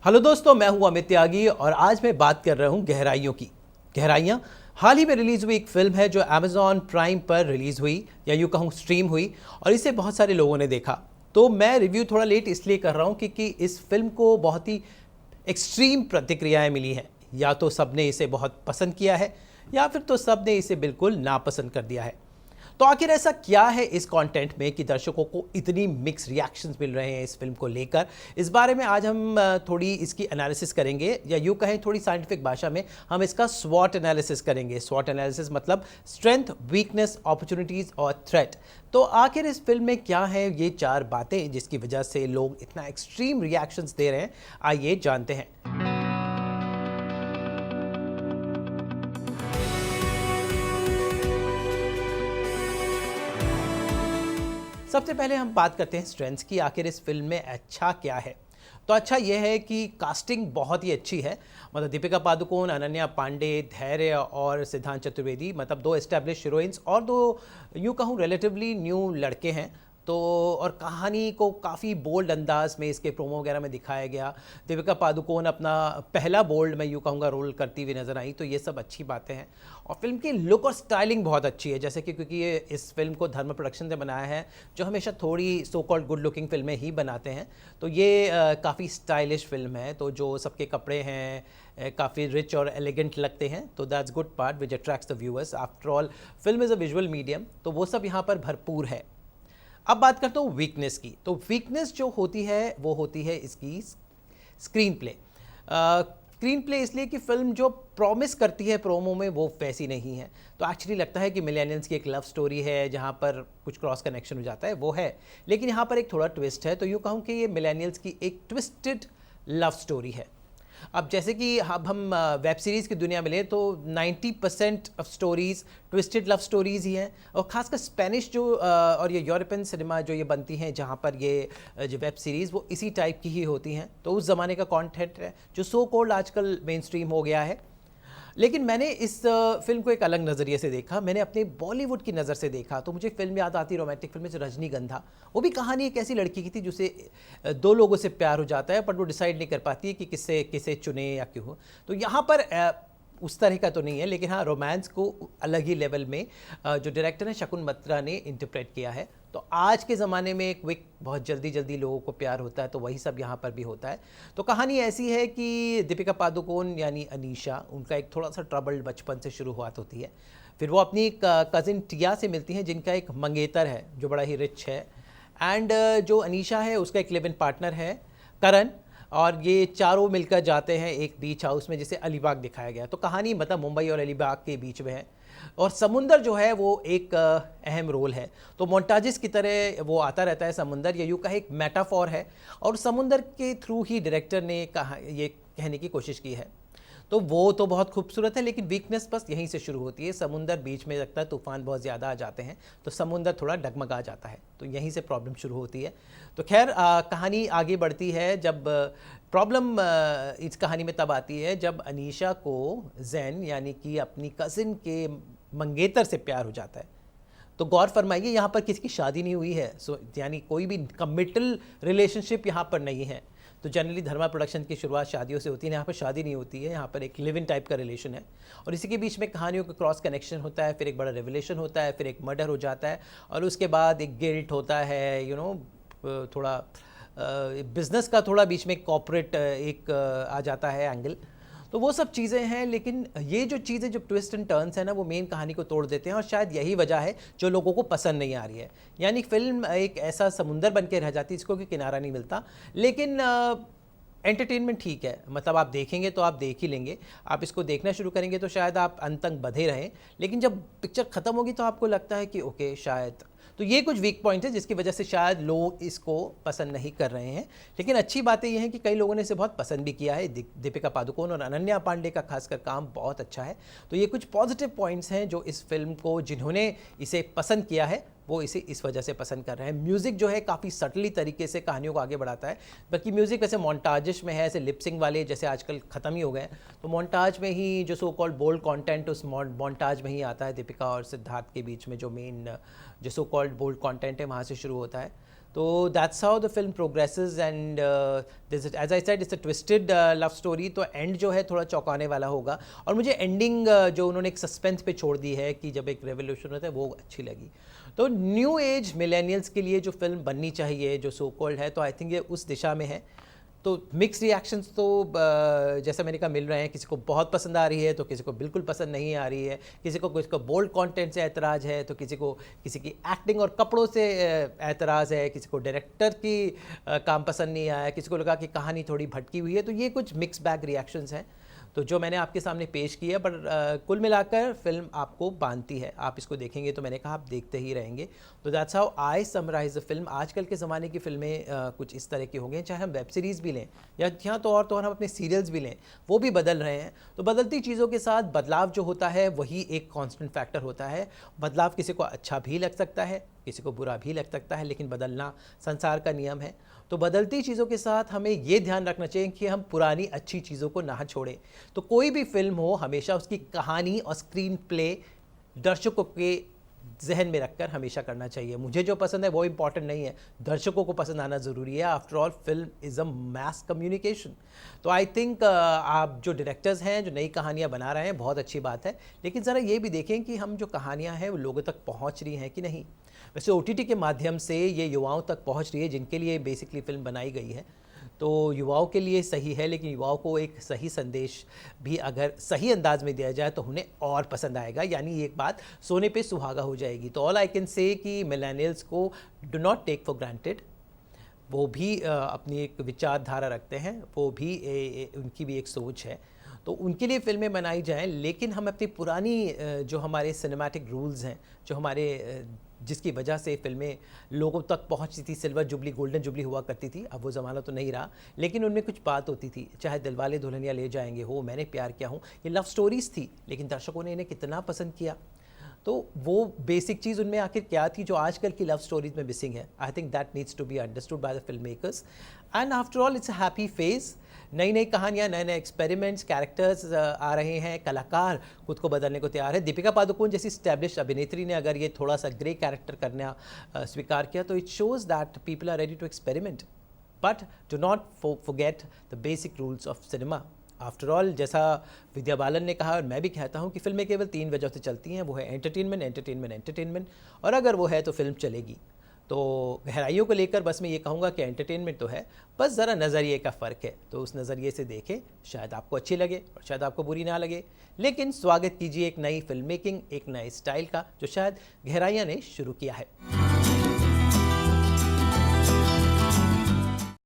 Hello दोस्तों, मैं हूं अमित त्यागी और आज मैं बात कर रहा हूं गहराइयों की। गहराइयां हाल ही में रिलीज हुई एक फिल्म है जो अमेजॉन प्राइम पर रिलीज हुई या यूं कहूं स्ट्रीम हुई और इसे बहुत सारे लोगों ने देखा। तो मैं रिव्यू थोड़ा लेट इसलिए कर रहा हूं क्योंकि इस फिल्म को बहुत ही एक्सट्रीम प्रतिक्रियाएं मिली हैं। या तो सबने इसे बहुत पसंद किया है या फिर तो सबने इसे बिल्कुल नापसंद कर दिया है। तो आखिर ऐसा क्या है इस कंटेंट में कि दर्शकों को इतनी मिक्स रिएक्शंस मिल रहे हैं इस फिल्म को लेकर। इस बारे में आज हम थोड़ी इसकी एनालिसिस करेंगे या यूँ कहें थोड़ी साइंटिफिक भाषा में हम इसका स्वॉट एनालिसिस करेंगे। स्वॉट एनालिसिस मतलब स्ट्रेंथ, वीकनेस, अपॉर्चुनिटीज़ और थ्रेट। तो आखिर इस फिल्म में क्या है ये चार बातें जिसकी वजह से लोग इतना एक्सट्रीम रिएक्शंस दे रहे हैं, आइए जानते हैं। सबसे पहले हम बात करते हैं स्ट्रेंथ्स की। आखिर इस फिल्म में अच्छा क्या है? तो अच्छा यह है कि कास्टिंग बहुत ही अच्छी है। मतलब दीपिका पादुकोण, अनन्या पांडे, धैर्य और सिद्धांत चतुर्वेदी, मतलब दो एस्टेब्लिश हीरोइंस और दो यूँ कहूँ रिलेटिवली न्यू लड़के हैं। तो और कहानी को काफ़ी बोल्ड अंदाज में इसके प्रोमो वगैरह में दिखाया गया। दीपिका पादुकोण अपना पहला बोल्ड मैं यूँ कहूँगा रोल करती हुई नज़र आई, तो ये सब अच्छी बातें हैं। और फिल्म की लुक और स्टाइलिंग बहुत अच्छी है, जैसे कि क्योंकि ये इस फिल्म को धर्मा प्रोडक्शन से बनाया है जो हमेशा थोड़ी सो कॉल्ड गुड लुकिंग फिल्में ही बनाते हैं। तो ये काफ़ी स्टाइलिश फिल्म है। तो जो सबके कपड़े हैं काफ़ी रिच और एलिगेंट लगते हैं, तो that's good part which attracts the viewers. After all film is a visual medium, तो वो सब यहाँ पर भरपूर है। अब बात करता हूँ वीकनेस की। तो वीकनेस जो होती है वो होती है इसकी स्क्रीन प्ले। स्क्रीन प्ले इसलिए कि फिल्म जो प्रॉमिस करती है प्रोमो में वो वैसी नहीं है। तो एक्चुअली लगता है कि मिलेनियल्स की एक लव स्टोरी है जहाँ पर कुछ क्रॉस कनेक्शन हो जाता है, वो है, लेकिन यहाँ पर एक थोड़ा ट्विस्ट है। तो यूँ कहूँ कि ये मिलेनियल्स की एक ट्विस्टेड लव स्टोरी है। अब जैसे कि अब हम वेब सीरीज़ की दुनिया में लें तो 90% of stories twisted love stories ही हैं। और ख़ासकर स्पेनिश जो और ये यूरोपियन सिनेमा जो ये बनती हैं जहाँ पर ये जो वेब सीरीज़ वो इसी टाइप की ही होती हैं। तो उस ज़माने का कंटेंट है जो सो कॉल्ड आजकल मेन स्ट्रीम हो गया है। लेकिन मैंने इस फिल्म को एक अलग नज़रिए से देखा। मैंने अपने बॉलीवुड की नज़र से देखा। तो मुझे फिल्म याद आती रोमांटिक फिल्म से रजनीगंधा। वो भी कहानी एक ऐसी लड़की की थी जिसे दो लोगों से प्यार हो जाता है, पर वो डिसाइड नहीं कर पाती है कि किससे किसे चुने या क्यों हो। तो यहाँ पर उस तरह का तो नहीं है, लेकिन हाँ रोमांस को अलग ही लेवल में जो डायरेक्टर है शकुन बत्रा ने इंटरप्रेट किया है। तो आज के ज़माने में क्विक बहुत जल्दी जल्दी लोगों को प्यार होता है, तो वही सब यहाँ पर भी होता है। तो कहानी ऐसी है कि दीपिका पादुकोण यानी अनीशा, उनका एक थोड़ा सा ट्रबल्ड बचपन से शुरुआत होती है। फिर वो अपनी कज़िन टिया से मिलती हैं जिनका एक मंगेतर है जो बड़ा ही रिच है। एंड जो अनीशा है उसका एक लिव इन पार्टनर है करण, और ये चारों मिलकर जाते हैं एक बीच हाउस में जिसे अलीबाग दिखाया गया। तो कहानी मतलब मुंबई और अलीबाग के बीच में है और समुंदर जो है वो एक अहम रोल है। तो मोन्टाजिस की तरह वो आता रहता है समुंदर, ये यूँ का एक मेटाफॉर है और समुंदर के थ्रू ही डायरेक्टर ने कहा ये कहने की कोशिश की है। तो वो तो बहुत खूबसूरत है, लेकिन वीकनेस बस यहीं से शुरू होती है। समुंदर बीच में लगता है तूफान बहुत ज़्यादा आ जाते हैं तो समुंदर थोड़ा डगमगा जाता है, तो यहीं से प्रॉब्लम शुरू होती है। तो खैर कहानी आगे बढ़ती है। जब प्रॉब्लम इस कहानी में तब आती है जब अनीशा को जैन यानी कि अपनी कज़िन के मंगेतर से प्यार हो जाता है। तो गौर फरमाइए यहाँ पर किसी की शादी नहीं हुई है, सो यानी कोई भी कमिटल रिलेशनशिप यहाँ पर नहीं है। तो जनरली धर्मा प्रोडक्शन की शुरुआत शादियों से होती है, यहाँ पर शादी नहीं होती है, यहाँ पर एक लिव इन टाइप का रिलेशन है और इसी के बीच में कहानियों का क्रॉस कनेक्शन होता है। फिर एक बड़ा रेवलेशन होता है, फिर एक मर्डर हो जाता है और उसके बाद एक गिल्ट होता है, थोड़ा बिजनेस का थोड़ा बीच में कॉर्पोरेट एक आ जाता है एंगल। तो वो सब चीज़ें हैं, लेकिन ये जो चीज़ें जो ट्विस्ट एंड टर्न्स है ना वो मेन कहानी को तोड़ देते हैं और शायद यही वजह है जो लोगों को पसंद नहीं आ रही है। यानी फिल्म एक ऐसा समुंदर बन के रह जाती है जिसको कि किनारा नहीं मिलता। लेकिन एंटरटेनमेंट ठीक है, मतलब आप देखेंगे तो आप देख ही लेंगे। आप इसको देखना शुरू करेंगे तो शायद आप अंत तक बंधे रहें, लेकिन जब पिक्चर ख़त्म होगी तो आपको लगता है कि ओके शायद। तो ये कुछ वीक पॉइंट है जिसकी वजह से शायद लोग इसको पसंद नहीं कर रहे हैं। लेकिन अच्छी बातें ये हैं कि कई लोगों ने इसे बहुत पसंद भी किया है। दीपिका पादुकोण और अनन्या पांडे का खासकर काम बहुत अच्छा है। तो ये कुछ पॉजिटिव पॉइंट्स हैं जो इस फिल्म को जिन्होंने इसे पसंद किया है वो इसे इस वजह से पसंद कर रहे हैं। म्यूज़िक जो है काफ़ी सटली तरीके से कहानियों को आगे बढ़ाता है। बल्कि म्यूज़िक वैसे मोन्टाजिश में है, ऐसे लिपसिंग वाले जैसे आजकल ख़त्म ही हो गए, तो मोन्टाज में ही जो सो कॉल्ड बोल्ड कंटेंट उस मोन्टाज में ही आता है। दीपिका और सिद्धार्थ के बीच में जो मेन जो सो कॉल्ड बोल्ड कंटेंट है वहाँ से शुरू होता है। तो that's how the film progresses and as I said it's a twisted love story. तो एंड जो है थोड़ा चौंकाने वाला होगा, और मुझे एंडिंग जो उन्होंने एक सस्पेंस पे छोड़ दी है कि जब एक रेवोल्यूशन होता है, वो अच्छी लगी। तो न्यू एज मिलेनियल्स के लिए जो फिल्म बननी चाहिए, जो सो कॉल्ड है, तो आई थिंक ये उस दिशा में है। तो मिक्स रिएक्शंस तो जैसा मैंने कहा मिल रहे हैं, किसी को बहुत पसंद आ रही है तो किसी को बिल्कुल पसंद नहीं आ रही है, किसी को बोल्ड कंटेंट से एतराज़ है, तो किसी की एक्टिंग और कपड़ों से एतराज़ है, किसी को डायरेक्टर की काम पसंद नहीं आया, किसी को लगा कि कहानी थोड़ी भटकी हुई है। तो ये कुछ मिक्स बैग रिएक्शंस हैं तो जो मैंने आपके सामने पेश किया, पर कुल मिलाकर फिल्म आपको बांधती है। आप इसको देखेंगे तो मैंने कहा आप देखते ही रहेंगे। तो that's how I summarise the film. आजकल के ज़माने की फिल्में कुछ इस तरह की होंगी, चाहे हम वेब सीरीज़ भी लें या यहाँ तो और हम अपने सीरियल्स भी लें, वो भी बदल रहे हैं। तो बदलती चीज़ों के साथ बदलाव जो होता है वही एक कॉन्स्टेंट फैक्टर होता है। बदलाव किसी को अच्छा भी लग सकता है, किसी को बुरा भी लग सकता है, लेकिन बदलना संसार का नियम है। तो बदलती चीज़ों के साथ हमें ये ध्यान रखना चाहिए कि हम पुरानी अच्छी चीज़ों को ना छोड़ें। तो कोई भी फिल्म हो, हमेशा उसकी कहानी और स्क्रीन प्ले दर्शकों के जहन में रखकर हमेशा करना चाहिए। मुझे जो पसंद है वो इम्पॉर्टेंट नहीं है, दर्शकों को पसंद आना ज़रूरी है। After all film is a mess communication. तो आई थिंक आप जो डायरेक्टर्स हैं, जो नई कहानियाँ बना रहे हैं, बहुत अच्छी बात है, लेकिन ज़रा ये भी देखें कि हम जो कहानियाँ हैं वो लोगों तक पहुँच रही हैं कि नहीं। वैसे OTT के माध्यम से ये युवाओं तक पहुँच रही है, जिनके लिए बेसिकली फ़िल्म बनाई गई है। तो युवाओं के लिए सही है, लेकिन युवाओं को एक सही संदेश भी अगर सही अंदाज में दिया जाए तो उन्हें और पसंद आएगा, यानी एक बात सोने पे सुहागा हो जाएगी। तो ऑल आई कैन से कि मिलेनियल्स को do not take for granted. वो भी अपनी एक विचारधारा रखते हैं, वो भी उनकी भी एक सोच है, तो उनके लिए फ़िल्में बनाई जाएं। लेकिन हम अपनी पुरानी जो हमारे सिनेमैटिक रूल्स हैं, जो हमारे जिसकी वजह से फ़िल्में लोगों तक पहुंचती थी, सिल्वर जुबली, गोल्डन जुबली हुआ करती थी, अब वो ज़माना तो नहीं रहा, लेकिन उनमें कुछ बात होती थी। चाहे दिलवाले दुल्हनिया ले जाएंगे हो, मैंने प्यार किया हूँ, ये लव स्टोरीज़ थी, लेकिन दर्शकों ने इन्हें कितना पसंद किया। तो वो बेसिक चीज़ उनमें आखिर क्या थी जो आजकल की लव स्टोरीज में मिसिंग है। I think that needs to be understood by the film makers. And after all it's a happy phase. नई नई कहानियाँ, नए नए एक्सपेरिमेंट्स, कैरेक्टर्स आ रहे हैं, कलाकार खुद को बदलने को तैयार है। दीपिका पादुकोण जैसी स्टैब्लिश अभिनेत्री ने अगर ये थोड़ा सा ग्रे कैरेक्टर करना स्वीकार किया, तो it shows that people are ready to experiment, but do not forget the basic rules of cinema. After all, जैसा विद्या बालन ने कहा और मैं भी कहता हूँ कि फिल्में केवल 3 वजह से चलती हैं, वो है एंटरटेनमेंट, एंटरटेनमेंट, एंटरटेनमेंट, और अगर वो है तो फिल्म चलेगी। तो गहराइयों को लेकर बस मैं ये कहूँगा कि एंटरटेनमेंट तो है, बस ज़रा नज़रिए का फ़र्क है। तो उस नज़रिए से देखें, शायद आपको अच्छी लगे और शायद आपको बुरी ना लगे, लेकिन स्वागत कीजिए एक नई फिल्म मेकिंग, एक नए स्टाइल का, जो शायद गहराइयाँ ने शुरू किया है।